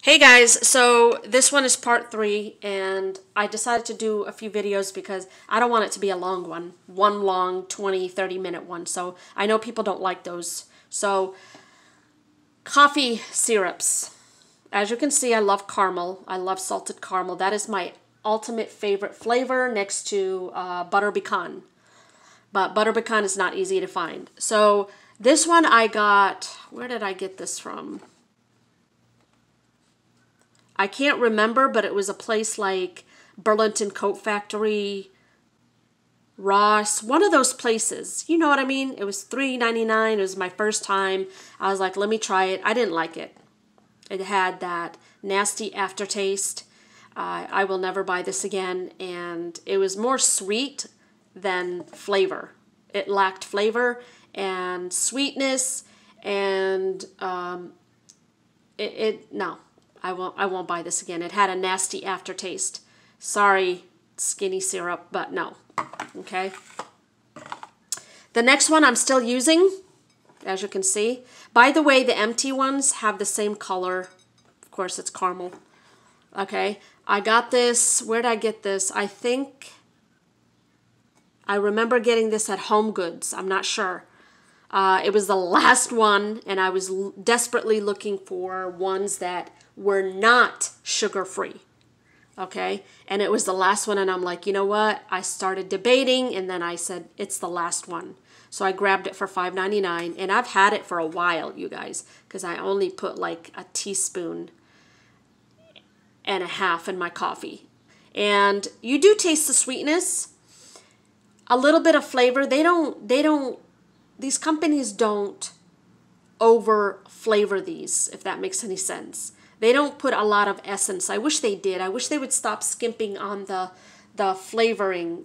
Hey guys, so this one is part 3, and I decided to do a few videos because I don't want it to be a long one long 20-30 minute one. So I know people don't like those. So coffee syrups. As you can see, I love caramel. I love salted caramel. That is my ultimate favorite flavor next to butter pecan. But butter pecan is not easy to find. So this one I got, where did I get this from? I can't remember, but it was a place like Burlington Coat Factory, Ross, one of those places. You know what I mean? It was $3.99. It was my first time. I was like, let me try it. I didn't like it. It had that nasty aftertaste. I will never buy this again. And it was more sweet than flavor. It lacked flavor and sweetness, and no. I won't buy this again. It had a nasty aftertaste. Sorry, skinny syrup, but no. Okay. The next one I'm still using, as you can see. By the way, the empty ones have the same color. Of course, it's caramel. Okay. I got this. Where did I get this? I think I remember getting this at Home Goods. I'm not sure. It was the last one, and I was desperately looking for ones that were not sugar-free, okay? And it was the last one, and I'm like, you know what? I started debating, and then I said, it's the last one. So I grabbed it for $5.99, and I've had it for a while, you guys, because I only put like a teaspoon and a half in my coffee. And you do taste the sweetness, a little bit of flavor. These companies don't over flavor these, if that makes any sense. They don't put a lot of essence. I wish they did. I wish they would stop skimping on the flavoring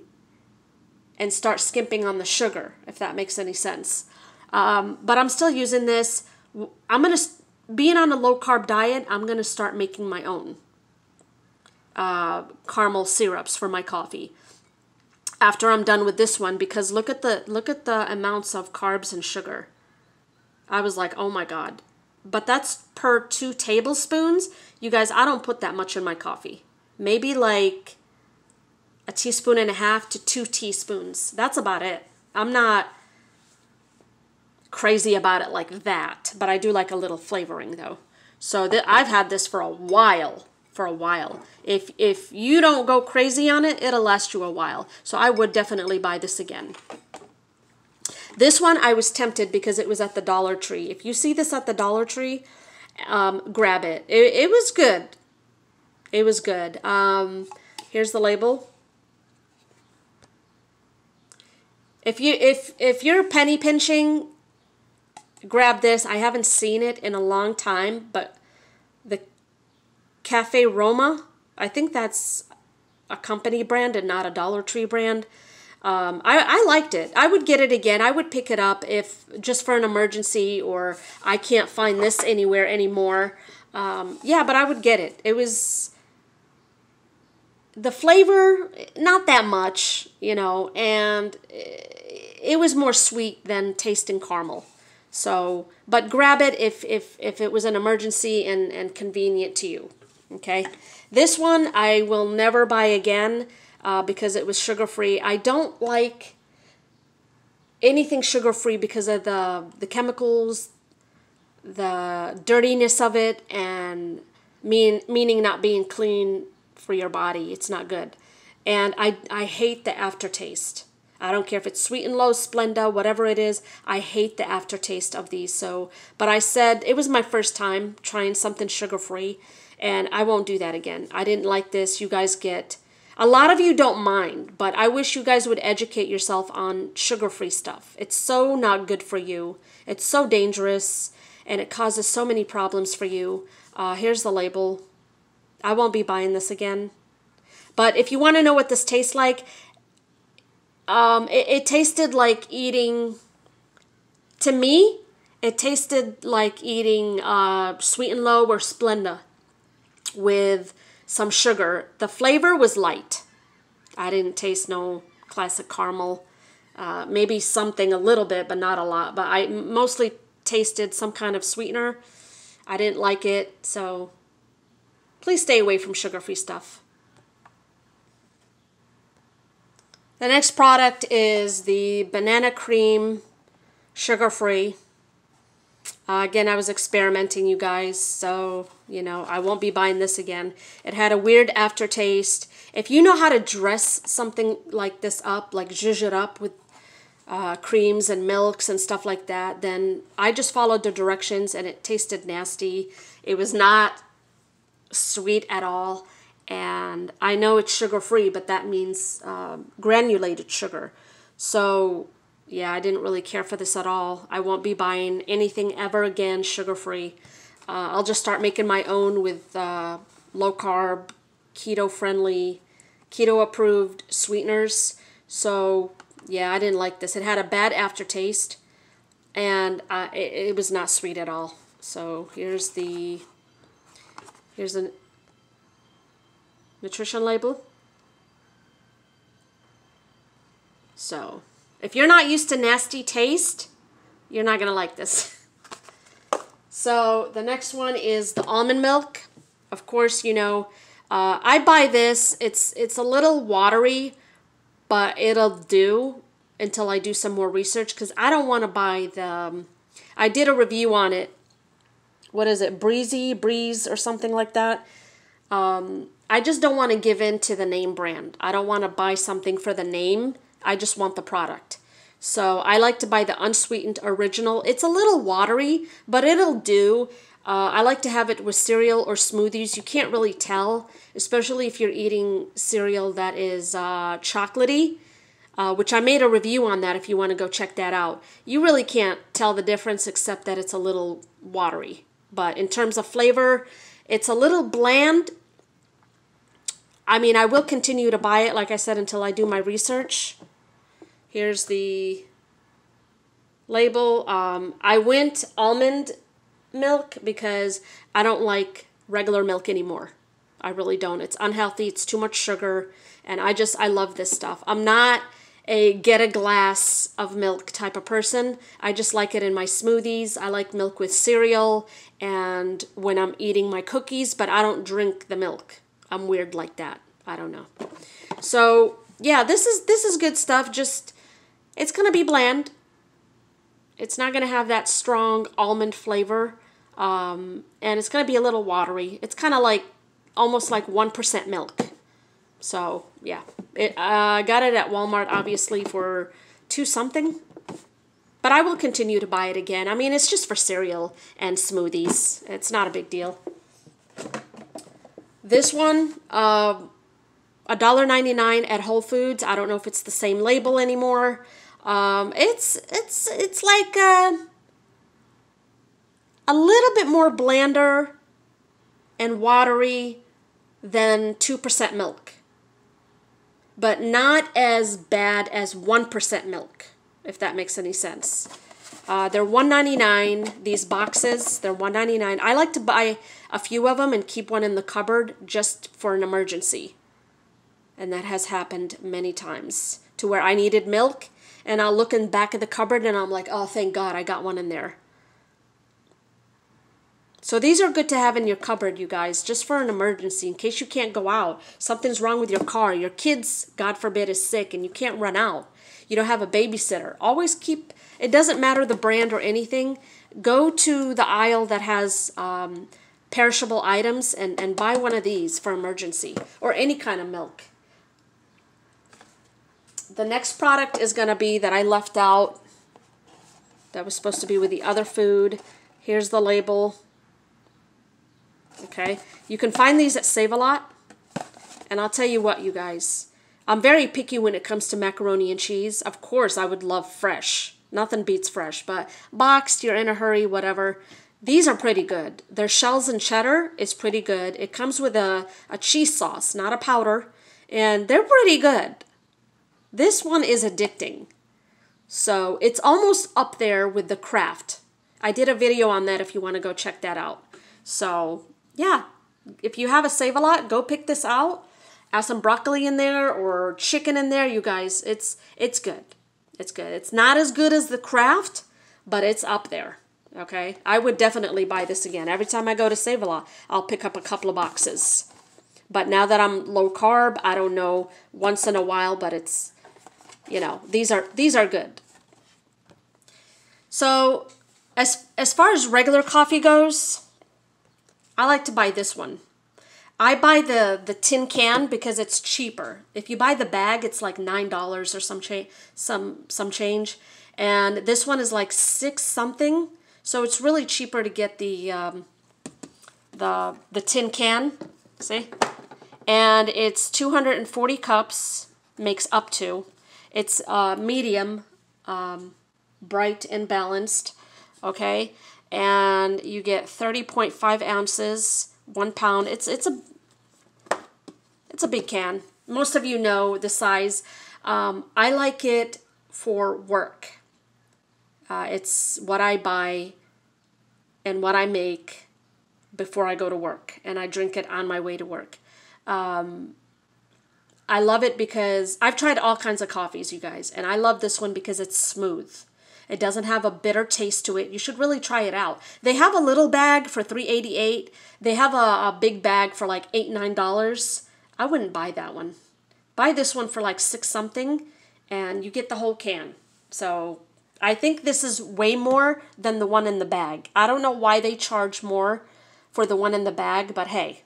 and start skimping on the sugar, if that makes any sense. But I'm still using this. Being on a low-carb diet, I'm going to start making my own caramel syrups for my coffee after I'm done with this one, because look at the amounts of carbs and sugar. I was like, oh my God. But that's per 2 tablespoons. You guys, I don't put that much in my coffee. Maybe like a teaspoon and a half to 2 teaspoons. That's about it. I'm not crazy about it like that, but I do like a little flavoring though. So I've had this for a while. If you don't go crazy on it, it'll last you a while. So I would definitely buy this again. This one I was tempted because it was at the Dollar Tree. If you see this at the Dollar Tree, grab it. It was good. It was good. Here's the label. If you're penny pinching, grab this. I haven't seen it in a long time, but the Cafe Roma, I think that's a company brand and not a Dollar Tree brand. I liked it. I would get it again. I would pick it up if just for an emergency, or I can't find this anywhere anymore. Yeah, but I would get it. It was the flavor, not that much, you know, and it was more sweet than tasting caramel. So, but grab it if it was an emergency and convenient to you. Okay, this one I will never buy again. Because it was sugar-free. I don't like anything sugar-free because of the chemicals, the dirtiness of it, and meaning not being clean for your body. It's not good. And I hate the aftertaste. I don't care if it's Sweet and Low, Splenda, whatever it is. I hate the aftertaste of these. So, but I said it was my first time trying something sugar-free, and I won't do that again. I didn't like this. You guys get... A lot of you don't mind, but I wish you guys would educate yourself on sugar-free stuff. It's so not good for you. It's so dangerous, and it causes so many problems for you. Here's the label. I won't be buying this again. But if you want to know what this tastes like, it tasted like eating, to me, it tasted like eating Sweet and Low or Splenda with some sugar. The flavor was light. I didn't taste no classic caramel. Maybe something a little bit, but not a lot. But I mostly tasted some kind of sweetener. I didn't like it, so Please stay away from sugar-free stuff. The next product is the banana cream sugar-free. Again, I was experimenting, you guys, so, you know, I won't be buying this again. It had a weird aftertaste. If you know how to dress something like this up, like zhuzh it up with creams and milks and stuff like that, then I just followed the directions and it tasted nasty. It was not sweet at all. And I know it's sugar-free, but that means granulated sugar. So, yeah, I didn't really care for this at all. I won't be buying anything ever again sugar-free. I'll just start making my own with low-carb, keto-friendly, keto-approved sweeteners. So, yeah, I didn't like this. It had a bad aftertaste, and it was not sweet at all. So here's a nutrition label. So if you're not used to nasty taste, you're not gonna like this. So the next one is the almond milk. Of course, you know, I buy this. It's a little watery, but it'll do until I do some more research, because I don't want to buy the, I did a review on it. What is it? Breeze or something like that. I just don't want to give in to the name brand. I don't want to buy something for the name. I just want the product. So I like to buy the unsweetened original. It's a little watery, but it'll do. I like to have it with cereal or smoothies. You can't really tell, especially if you're eating cereal that is chocolatey, which I made a review on that if you want to go check that out. You really can't tell the difference except that it's a little watery. But in terms of flavor, it's a little bland. I mean, I will continue to buy it, like I said, until I do my research. Here's the label. I went almond milk because I don't like regular milk anymore. I really don't. It's unhealthy. It's too much sugar. And I love this stuff. I'm not a get a glass of milk type of person. I just like it in my smoothies. I like milk with cereal and when I'm eating my cookies, but I don't drink the milk. I'm weird like that. I don't know. So yeah, this is good stuff. Just, it's going to be bland. It's not going to have that strong almond flavor. And it's going to be a little watery. It's kind of like, almost like 1% milk. So yeah, I got it at Walmart, obviously, for $2 something. But I will continue to buy it again. I mean, it's just for cereal and smoothies. It's not a big deal. This one, $1.99 at Whole Foods. I don't know if it's the same label anymore. It's like a little bit more blander and watery than 2% milk, but not as bad as 1% milk, if that makes any sense. They're $1.99, these boxes. They're $1.99. I like to buy a few of them and keep one in the cupboard just for an emergency. And that has happened many times to where I needed milk and I'll look in the back of the cupboard and I'm like, oh, thank God I got one in there. So these are good to have in your cupboard, you guys, just for an emergency, in case you can't go out. Something's wrong with your car. Your kids, God forbid, is sick and you can't run out. You don't have a babysitter. Always keep, it doesn't matter the brand or anything. Go to the aisle that has perishable items and buy one of these for emergency, or any kind of milk. The next product is going to be that I left out. That was supposed to be with the other food. Here's the label. Okay, you can find these at Save-A-Lot. And I'll tell you what, you guys. I'm very picky when it comes to macaroni and cheese. Of course, I would love fresh. Nothing beats fresh. But boxed, you're in a hurry, whatever. These are pretty good. Their shells and cheddar is pretty good. It comes with a cheese sauce, not a powder. And they're pretty good. This one is addicting. So it's almost up there with the Kraft. I did a video on that if you want to go check that out. So yeah, if you have a Save-A-Lot, go pick this out. Add some broccoli in there or chicken in there, you guys. It's good. It's good. It's not as good as the Kraft, but it's up there. Okay, I would definitely buy this again. Every time I go to Save-A-Lot, I'll pick up a couple of boxes. But now that I'm low carb, I don't know, once in a while, but it's, you know, these are good. So as far as regular coffee goes, I like to buy this one. I buy the tin can because it's cheaper. If you buy the bag, it's like $9 or some change. And this one is like 6 something. So it's really cheaper to get the tin can. See? And it's 240 cups, makes up to. It's medium, bright and balanced, okay? And you get 30.5 ounces, 1 pound. It's a big can. Most of you know the size. I like it for work. It's what I buy and what I make before I go to work, and I drink it on my way to work. I love it because I've tried all kinds of coffees, you guys, and I love this one because it's smooth. It doesn't have a bitter taste to it. You should really try it out. They have a little bag for $3.88. They have a big bag for like $8, $9. I wouldn't buy that one. Buy this one for like 6 something, and you get the whole can. So I think this is way more than the one in the bag. I don't know why they charge more for the one in the bag, but hey,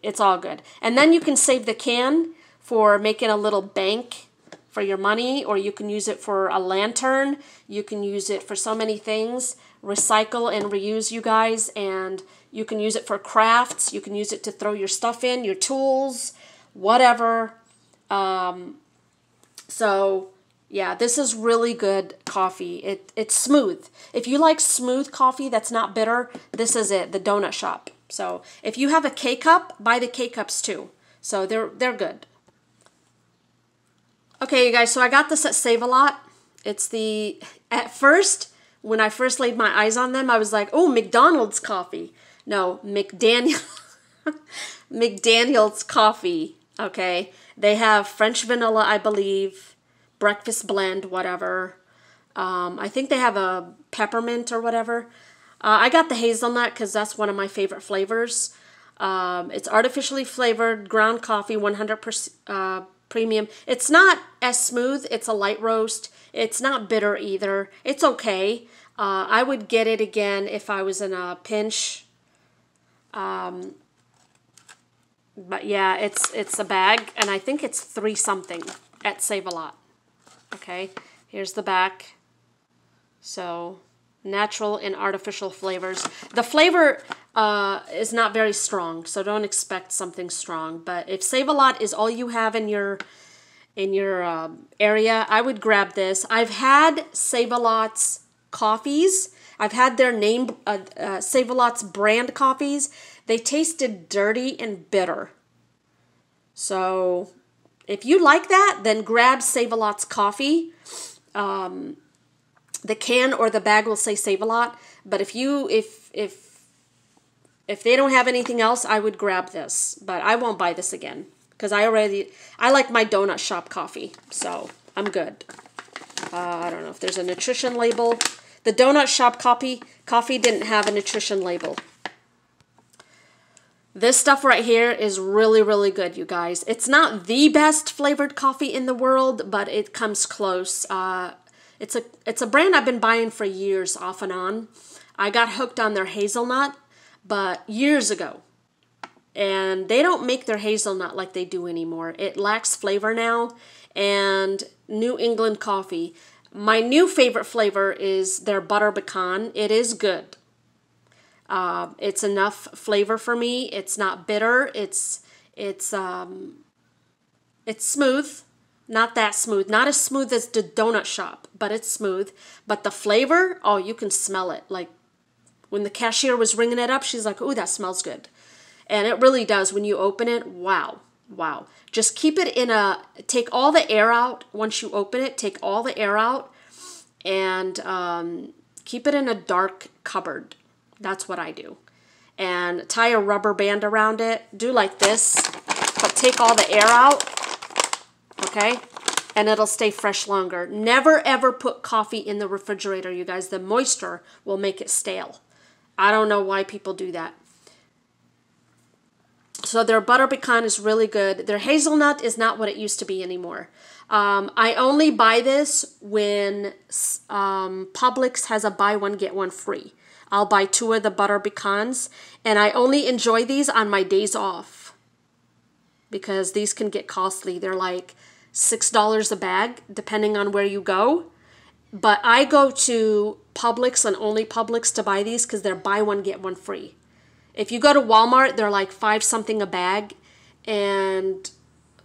it's all good. And then you can save the can for making a little bank for your money, or you can use it for a lantern. You can use it for so many things. Recycle and reuse, you guys, and you can use it for crafts. You can use it to throw your stuff in, your tools, whatever. So yeah, this is really good coffee. It's smooth. If you like smooth coffee that's not bitter, this is it, the Donut Shop. So if you have a K-Cup, buy the K-Cups too. So they're good. Okay, you guys, so I got this at Save-A-Lot. At first, when I first laid my eyes on them, I was like, oh, McDonald's coffee. No, McDaniel's coffee, okay? They have French vanilla, I believe, breakfast blend, whatever. I think they have a peppermint or whatever. I got the hazelnut because that's one of my favorite flavors. It's artificially flavored ground coffee, 100% premium. It's not as smooth. It's a light roast. It's not bitter either. It's okay. I would get it again if I was in a pinch. But yeah, it's a bag, and I think it's 3 something at Save-A-Lot. Okay, here's the back. So natural and artificial flavors. The flavor is not very strong, so don't expect something strong. But if Save-A-Lot is all you have in your area, I would grab this. I've had Save-A-Lot's coffees. I've had their name, Save-A-Lot's brand coffees. They tasted dirty and bitter. So if you like that, then grab Save-A-Lot's coffee. The can or the bag will say Save-A-Lot, but if they don't have anything else, I would grab this. But I won't buy this again because I like my Donut Shop coffee, so I'm good. I don't know if there's a nutrition label. The Donut Shop coffee didn't have a nutrition label. This stuff right here is really, really good, you guys. It's not the best flavored coffee in the world, but it comes close. It's a brand I've been buying for years, off and on. I got hooked on their hazelnut, but years ago. And they don't make their hazelnut like they do anymore. It lacks flavor now. And New England coffee. My new favorite flavor is their butter pecan. It is good. It's enough flavor for me. It's not bitter. It's smooth. Not that smooth. Not as smooth as the Donut Shop, but it's smooth. But the flavor, oh, you can smell it. Like when the cashier was ringing it up, she's like, ooh, that smells good. And it really does. When you open it, wow, wow. Just keep it take all the air out. Once you open it, take all the air out and keep it in a dark cupboard. That's what I do. And tie a rubber band around it. Do like this, but take all the air out. Okay? and it'll stay fresh longer. Never ever put coffee in the refrigerator, you guys. The moisture will make it stale. I don't know why people do that. So their butter pecan is really good. Their hazelnut is not what it used to be anymore. I only buy this when Publix has a buy one, get one free. I'll buy 2 of the butter pecans, and I only enjoy these on my days off because these can get costly. They're like $6 a bag, depending on where you go. But I go to Publix and only Publix to buy these because they're buy one, get one free. If you go to Walmart, they're like $5 something a bag, and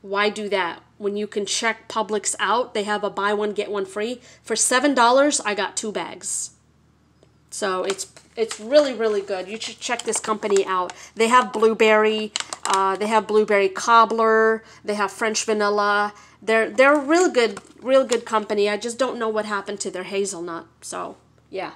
why do that? When you can check Publix out, they have a buy one, get one free. For $7, I got 2 bags. So it's really, really good. You should check this company out. They have blueberry, they have blueberry cobbler, they have French vanilla. They're a real good company. I just don't know what happened to their hazelnut. So yeah.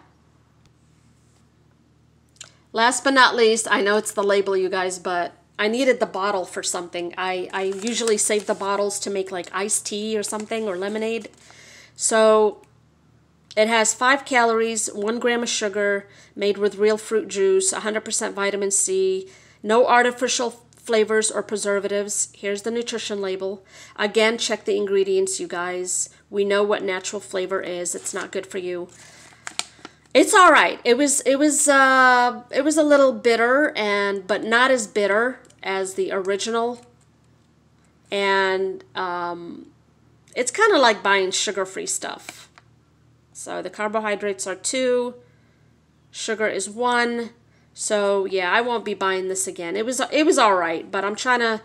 Last but not least, I know it's the label, you guys, but I needed the bottle for something. I usually save the bottles to make like iced tea or something, or lemonade. So it has 5 calories, 1 gram of sugar, made with real fruit juice, 100% vitamin C, no artificial flavors or preservatives. Here's the nutrition label. Again, check the ingredients, you guys. We know what natural flavor is. It's not good for you. It's all right. It was a little bitter, but not as bitter as the original. And it's kind of like buying sugar-free stuff. So the carbohydrates are 2, sugar is 1. So yeah, I won't be buying this again. It was all right, but I'm trying to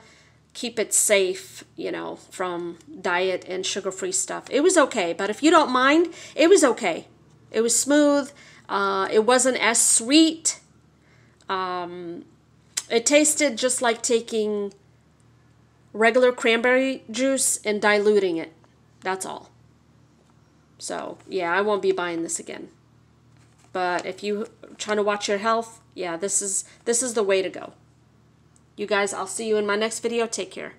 keep it safe, you know, from diet and sugar-free stuff. It was okay, but if you don't mind, it was okay. It was smooth. It wasn't as sweet. It tasted just like taking regular cranberry juice and diluting it. That's all. So, yeah, I won't be buying this again. But if you're trying to watch your health, yeah, this is the way to go. You guys, I'll see you in my next video. Take care.